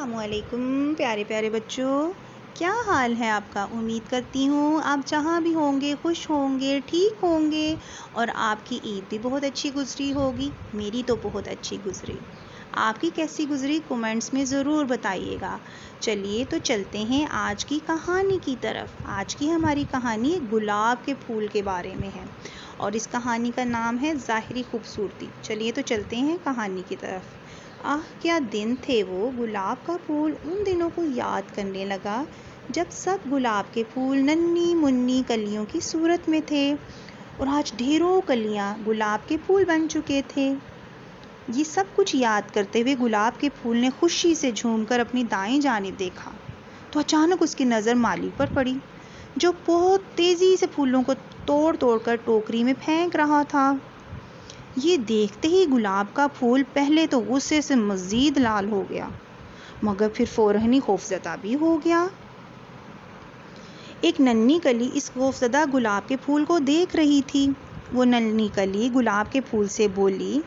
السلام علیکم پیارے پیارے بچوں، کیا حال ہے آپ کا؟ امید کرتی ہوں آپ جہاں بھی ہوں گے خوش ہوں گے، ٹھیک ہوں گے اور آپ کی عید بھی بہت اچھی گزری ہوگی۔ میری تو بہت اچھی گزری۔ آپ کی کیسی گزری کومنٹس میں ضرور بتائیے گا۔ چلیے تو چلتے ہیں آج کی کہانی کی طرف۔ آج کی ہماری کہانی گلاب کے پھول کے بارے میں ہے اور اس کہانی کا نام ہے ظاہری خوبصورتی۔ چلیے تو چلتے ہیں کہانی کی طرف۔ کیا دن تھے وہ! گلاب کا پھول ان دنوں کو یاد کرنے لگا جب سب گلاب کے پھول ننھی منی کلیوں کی صورت میں تھے اور آج ڈھیروں کلیاں گلاب کے پھول بن چکے تھے۔ یہ سب کچھ یاد کرتے ہوئے گلاب کے پھول نے خوشی سے جھوم کر اپنی دائیں جانب دیکھا تو اچانک اس کی نظر مالی پر پڑی، جو بہت تیزی سے پھولوں کو توڑ توڑ کر ٹوکری میں پھینک رہا تھا۔ یہ دیکھتے ہی گلاب کا پھول پہلے تو غصے سے مزید لال ہو گیا، مگر پھر فوراً ہی خوفزدہ بھی ہو گیا۔ ایک ننھی کلی اس خوفزدہ گلاب کے پھول کو دیکھ رہی تھی۔ وہ ننھی کلی گلاب کے پھول سے بولی،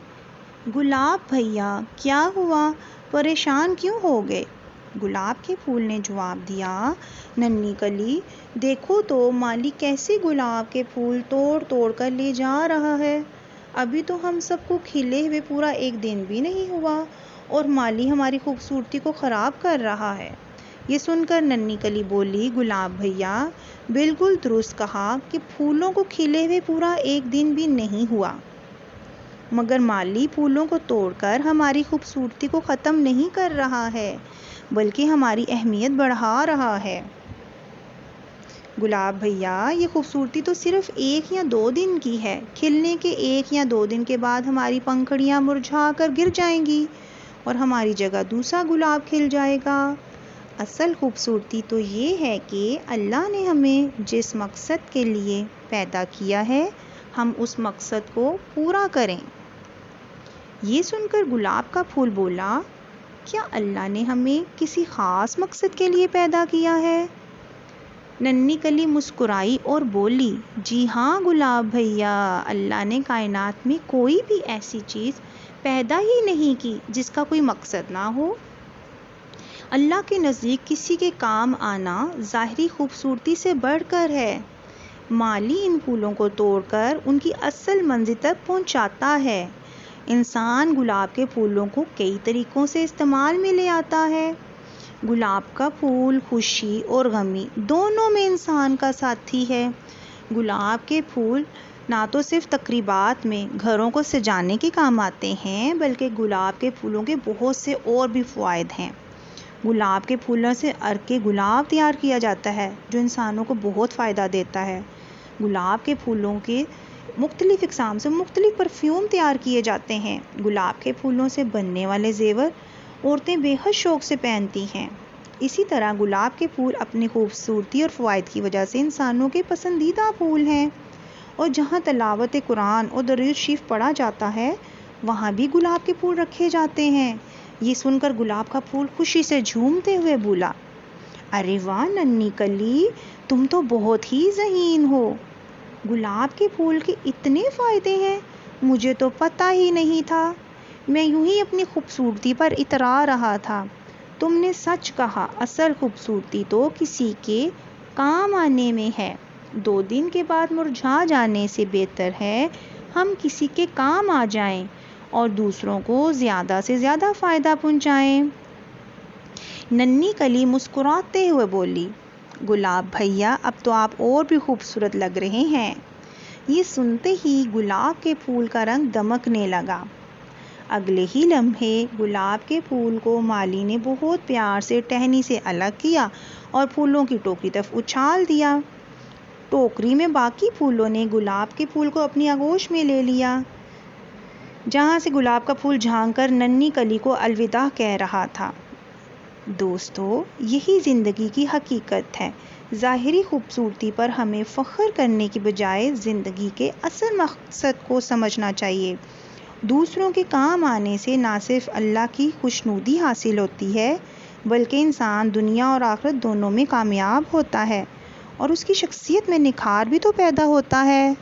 گلاب بھیا کیا ہوا؟ پریشان کیوں ہو گئے؟ گلاب کے پھول نے جواب دیا، ننھی کلی دیکھو تو مالی کیسے گلاب کے پھول توڑ توڑ کر لے جا رہا ہے۔ ابھی تو ہم سب کو کھلے ہوئے پورا ایک دن بھی نہیں ہوا اور مالی ہماری خوبصورتی کو خراب کر رہا ہے۔ یہ سن کر ننھی کلی بولی، گلاب بھیا بالکل درست کہا کہ پھولوں کو کھلے ہوئے پورا ایک دن بھی نہیں ہوا، مگر مالی پھولوں کو توڑ کر ہماری خوبصورتی کو ختم نہیں کر رہا ہے بلکہ ہماری اہمیت بڑھا رہا ہے۔ گلاب بھیا یہ خوبصورتی تو صرف ایک یا دو دن کی ہے، کھلنے کے ایک یا دو دن کے بعد ہماری پنکھڑیاں مرجھا کر گر جائیں گی اور ہماری جگہ دوسرا گلاب کھل جائے گا۔ اصل خوبصورتی تو یہ ہے کہ اللہ نے ہمیں جس مقصد کے لیے پیدا کیا ہے ہم اس مقصد کو پورا کریں۔ یہ سن کر گلاب کا پھول بولا، کیا اللہ نے ہمیں کسی خاص مقصد کے لیے پیدا کیا ہے؟ ننھی کلی مسکرائی اور بولی، جی ہاں گلاب بھیا، اللہ نے کائنات میں کوئی بھی ایسی چیز پیدا ہی نہیں کی جس کا کوئی مقصد نہ ہو۔ اللہ کے نزدیک کسی کے کام آنا ظاہری خوبصورتی سے بڑھ کر ہے۔ مالی ان پھولوں کو توڑ کر ان کی اصل منزل تک پہنچاتا ہے۔ انسان گلاب کے پھولوں کو کئی طریقوں سے استعمال میں لے آتا ہے۔ گلاب کا پھول خوشی اور غمی دونوں میں انسان کا ساتھی ہے۔ گلاب کے پھول نہ تو صرف تقریبات میں گھروں کو سجانے کے کام آتے ہیں بلکہ گلاب کے پھولوں کے بہت سے اور بھی فوائد ہیں۔ گلاب کے پھولوں سے عرق گلاب تیار کیا جاتا ہے جو انسانوں کو بہت فائدہ دیتا ہے۔ گلاب کے پھولوں کے مختلف اقسام سے مختلف پرفیوم تیار کیے جاتے ہیں۔ گلاب کے پھولوں سے بننے والے زیور عورتیں بے حد شوق سے پہنتی ہیں۔ اسی طرح گلاب کے پھول اپنی خوبصورتی اور فوائد کی وجہ سے انسانوں کے پسندیدہ پھول ہیں اور جہاں تلاوت قرآن اور درود شریف پڑھا جاتا ہے وہاں بھی گلاب کے پھول رکھے جاتے ہیں۔ یہ سن کر گلاب کا پھول خوشی سے جھومتے ہوئے بولا، ارے واہ ننھی کلی، تم تو بہت ہی ذہین ہو۔ گلاب کے پھول کے اتنے فائدے ہیں، مجھے تو پتہ ہی نہیں تھا۔ میں یوں ہی اپنی خوبصورتی پر اترا رہا تھا۔ تم نے سچ کہا، اصل خوبصورتی تو کسی کے کام آنے میں ہے۔ دو دن کے بعد مرجھا جانے سے بہتر ہے ہم کسی کے کام آ جائیں اور دوسروں کو زیادہ سے زیادہ فائدہ پہنچائیں۔ ننھی کلی مسکراتے ہوئے بولی، گلاب بھیا اب تو آپ اور بھی خوبصورت لگ رہے ہیں۔ یہ سنتے ہی گلاب کے پھول کا رنگ دمکنے لگا۔ اگلے ہی لمحے گلاب کے پھول کو مالی نے بہت پیار سے ٹہنی سے الگ کیا اور پھولوں کی ٹوکری طرف اچھال دیا۔ ٹوکری میں باقی پھولوں نے گلاب کے پھول کو اپنی آغوش میں لے لیا، جہاں سے گلاب کا پھول جھانک کر ننھی کلی کو الوداع کہہ رہا تھا۔ دوستو، یہی زندگی کی حقیقت ہے۔ ظاہری خوبصورتی پر ہمیں فخر کرنے کی بجائے زندگی کے اصل مقصد کو سمجھنا چاہیے۔ دوسروں کے کام آنے سے نہ صرف اللہ کی خوشنودی حاصل ہوتی ہے بلکہ انسان دنیا اور آخرت دونوں میں کامیاب ہوتا ہے اور اس کی شخصیت میں نکھار بھی تو پیدا ہوتا ہے۔